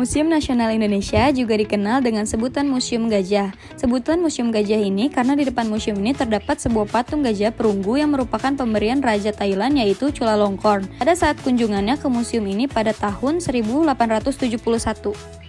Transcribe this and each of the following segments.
Museum Nasional Indonesia juga dikenal dengan sebutan Museum Gajah. Sebutan Museum Gajah ini karena di depan museum ini terdapat sebuah patung gajah perunggu yang merupakan pemberian Raja Thailand yaitu Chulalongkorn pada saat kunjungannya ke museum ini pada tahun 1871.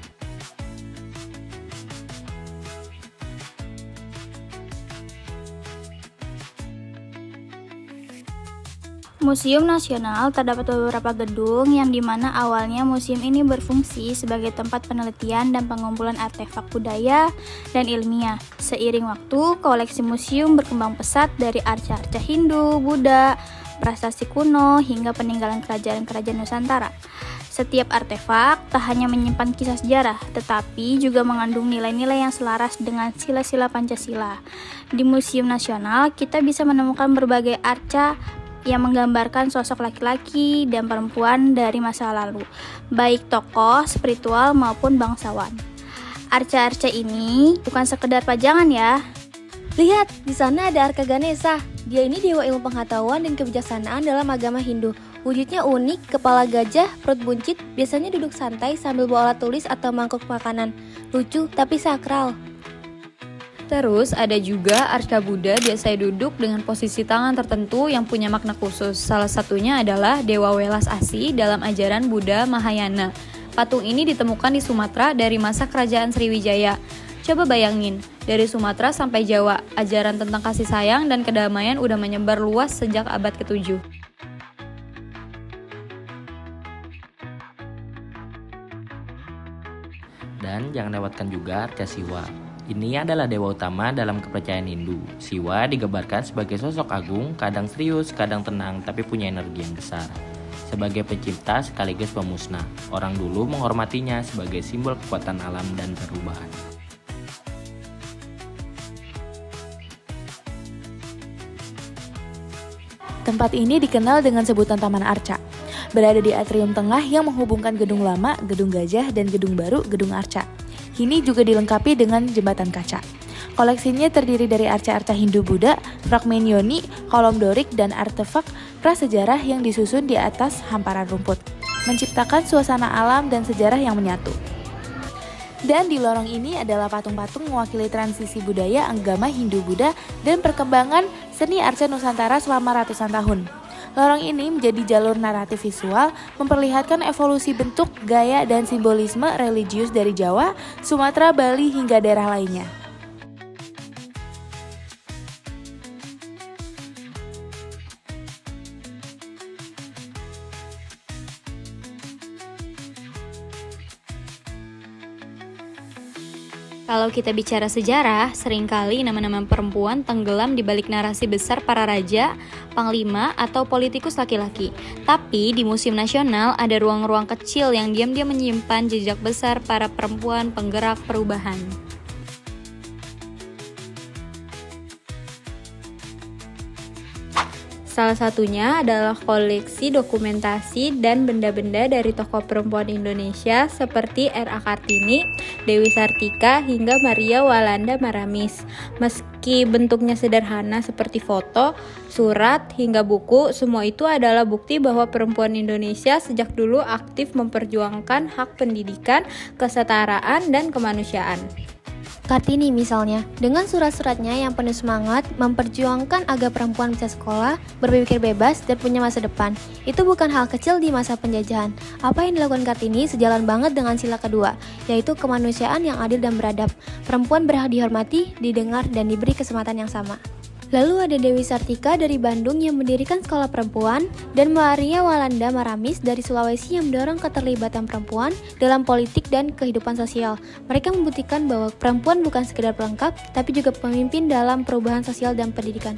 Museum Nasional terdapat beberapa gedung yang dimana awalnya museum ini berfungsi sebagai tempat penelitian dan pengumpulan artefak budaya dan ilmiah. Seiring waktu, koleksi museum berkembang pesat dari arca-arca Hindu, Buddha, prasasti kuno, hingga peninggalan kerajaan-kerajaan Nusantara. Setiap artefak tak hanya menyimpan kisah sejarah, tetapi juga mengandung nilai-nilai yang selaras dengan sila-sila Pancasila. Di Museum Nasional, kita bisa menemukan berbagai arca yang menggambarkan sosok laki-laki dan perempuan dari masa lalu, baik tokoh, spiritual maupun bangsawan. Arca-arca ini bukan sekedar pajangan ya. Lihat, di sana ada Arka Ganesha. Dia ini dewa ilmu pengetahuan dan kebijaksanaan dalam agama Hindu. Wujudnya unik, kepala gajah, perut buncit, biasanya duduk santai sambil bawa alat tulis atau mangkuk makanan. Lucu tapi sakral. Terus ada juga Arca Buddha, biasanya duduk dengan posisi tangan tertentu yang punya makna khusus. Salah satunya adalah Dewa Welas Asih dalam ajaran Buddha Mahayana. Patung ini ditemukan di Sumatera dari masa kerajaan Sriwijaya. Coba bayangin, dari Sumatera sampai Jawa, ajaran tentang kasih sayang dan kedamaian udah menyebar luas sejak abad ke-7. Dan jangan lewatkan juga Arca Siwa. Ini adalah dewa utama dalam kepercayaan Hindu. Siwa digambarkan sebagai sosok agung, kadang serius, kadang tenang, tapi punya energi yang besar. Sebagai pencipta sekaligus pemusnah, orang dulu menghormatinya sebagai simbol kekuatan alam dan perubahan. Tempat ini dikenal dengan sebutan Taman Arca. Berada di atrium tengah yang menghubungkan gedung lama, gedung gajah, dan gedung baru, gedung Arca. Kini juga dilengkapi dengan jembatan kaca. Koleksinya terdiri dari arca-arca Hindu Buddha, fragmen yoni, kolom dorik, dan artefak prasejarah yang disusun di atas hamparan rumput, menciptakan suasana alam dan sejarah yang menyatu. Dan di lorong ini adalah patung-patung mewakili transisi budaya agama Hindu Buddha dan perkembangan seni arca Nusantara selama ratusan tahun. Lorong ini menjadi jalur naratif visual, memperlihatkan evolusi bentuk, gaya, dan simbolisme religius dari Jawa, Sumatera, Bali, hingga daerah lainnya. Kalau kita bicara sejarah, seringkali nama-nama perempuan tenggelam di balik narasi besar para raja, panglima, atau politikus laki-laki. Tapi di Museum Nasional ada ruang-ruang kecil yang diam-diam menyimpan jejak besar para perempuan penggerak perubahan. Salah satunya adalah koleksi dokumentasi dan benda-benda dari tokoh perempuan Indonesia seperti R.A. Kartini, Dewi Sartika, hingga Maria Walanda Maramis. Meski bentuknya sederhana seperti foto, surat, hingga buku, semua itu adalah bukti bahwa perempuan Indonesia sejak dulu aktif memperjuangkan hak pendidikan, kesetaraan, dan kemanusiaan. Kartini misalnya, dengan surat-suratnya yang penuh semangat memperjuangkan agar perempuan bisa sekolah, berpikir bebas, dan punya masa depan. Itu bukan hal kecil di masa penjajahan. Apa yang dilakukan Kartini sejalan banget dengan sila kedua, yaitu kemanusiaan yang adil dan beradab. Perempuan berhak dihormati, didengar, dan diberi kesempatan yang sama. Lalu ada Dewi Sartika dari Bandung yang mendirikan sekolah perempuan, dan Maria Walanda Maramis dari Sulawesi yang mendorong keterlibatan perempuan dalam politik dan kehidupan sosial. Mereka membuktikan bahwa perempuan bukan sekedar pelengkap, tapi juga pemimpin dalam perubahan sosial dan pendidikan.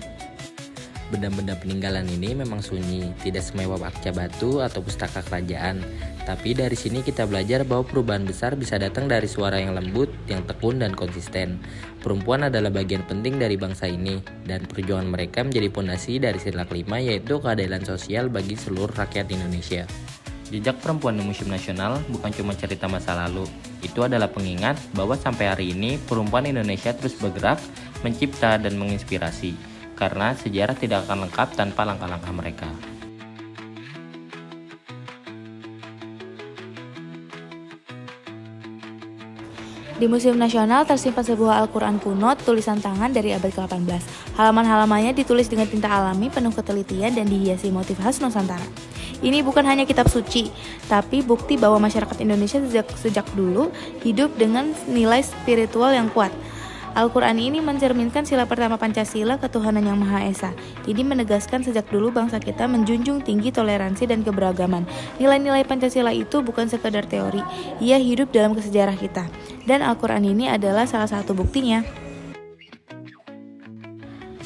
Benda-benda peninggalan ini memang sunyi, tidak semewah arca batu atau pustaka kerajaan. Tapi dari sini kita belajar bahwa perubahan besar bisa datang dari suara yang lembut, yang tekun dan konsisten. Perempuan adalah bagian penting dari bangsa ini, dan perjuangan mereka menjadi pondasi dari sila kelima, yaitu keadilan sosial bagi seluruh rakyat Indonesia. Jejak perempuan di Museum Nasional bukan cuma cerita masa lalu, itu adalah pengingat bahwa sampai hari ini perempuan Indonesia terus bergerak, mencipta dan menginspirasi. Karena sejarah tidak akan lengkap tanpa langkah-langkah mereka. Di Museum Nasional tersimpan sebuah Al-Quran kuno tulisan tangan dari abad ke-18. Halaman-halamannya ditulis dengan tinta alami penuh ketelitian dan dihiasi motif khas Nusantara. Ini bukan hanya kitab suci, tapi bukti bahwa masyarakat Indonesia sejak dulu hidup dengan nilai spiritual yang kuat. Al-Quran ini mencerminkan sila pertama Pancasila, ketuhanan yang Maha Esa. Ini menegaskan sejak dulu bangsa kita menjunjung tinggi toleransi dan keberagaman. Nilai-nilai Pancasila itu bukan sekedar teori, ia hidup dalam sejarah kita. Dan Al-Quran ini adalah salah satu buktinya.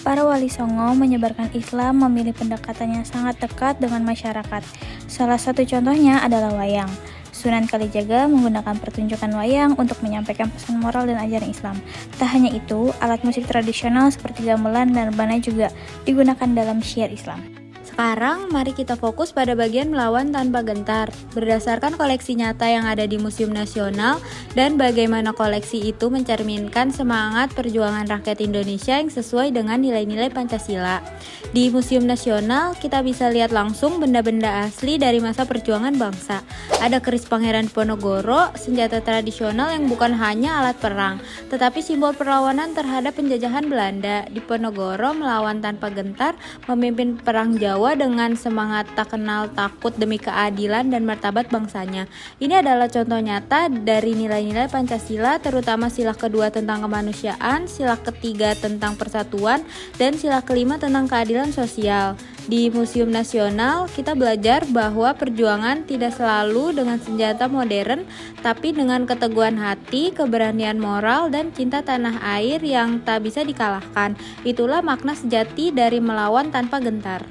Para wali songo menyebarkan Islam memilih pendekatan yang sangat dekat dengan masyarakat. Salah satu contohnya adalah wayang. Sunan Kalijaga menggunakan pertunjukan wayang untuk menyampaikan pesan moral dan ajaran Islam. Tak hanya itu, alat musik tradisional seperti gamelan dan rebana juga digunakan dalam syiar Islam. Sekarang, mari kita fokus pada bagian melawan tanpa gentar. Berdasarkan koleksi nyata yang ada di Museum Nasional dan bagaimana koleksi itu mencerminkan semangat perjuangan rakyat Indonesia yang sesuai dengan nilai-nilai Pancasila. Di Museum Nasional, kita bisa lihat langsung benda-benda asli dari masa perjuangan bangsa. Ada keris Pangeran Diponegoro, senjata tradisional yang bukan hanya alat perang, tetapi simbol perlawanan terhadap penjajahan Belanda. Diponegoro melawan tanpa gentar, memimpin perang Jawa dengan semangat tak kenal takut demi keadilan dan martabat bangsanya. Ini adalah contoh nyata dari nilai-nilai Pancasila, terutama sila kedua tentang kemanusiaan, sila ketiga tentang persatuan, dan sila kelima tentang keadilan sosial. Di Museum Nasional, kita belajar bahwa perjuangan tidak selalu dengan senjata modern, tapi dengan keteguhan hati, keberanian moral, dan cinta tanah air yang tak bisa dikalahkan. Itulah makna sejati dari melawan tanpa gentar.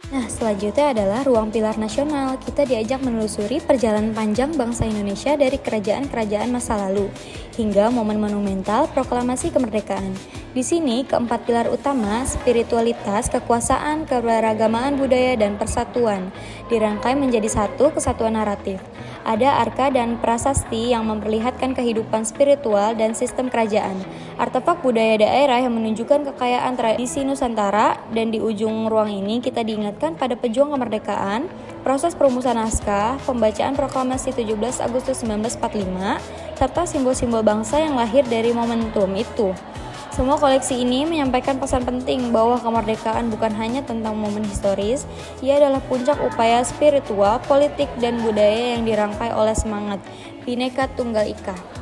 Nah, selanjutnya adalah ruang pilar nasional. Kita diajak menelusuri perjalanan panjang bangsa Indonesia dari kerajaan-kerajaan masa lalu hingga momen monumental proklamasi kemerdekaan. Di sini, keempat pilar utama, spiritualitas, kekuasaan, keberagamaan budaya, dan persatuan, dirangkai menjadi satu kesatuan naratif. Ada arka dan prasasti yang memperlihatkan kehidupan spiritual dan sistem kerajaan. Artefak budaya daerah yang menunjukkan kekayaan tradisi Nusantara, dan di ujung ruang ini kita diingatkan pada pejuang kemerdekaan, proses perumusan naskah, pembacaan proklamasi 17 Agustus 1945, serta simbol-simbol bangsa yang lahir dari momentum itu. Semua koleksi ini menyampaikan pesan penting bahwa kemerdekaan bukan hanya tentang momen historis, ia adalah puncak upaya spiritual, politik, dan budaya yang dirangkai oleh semangat Bhinneka Tunggal Ika.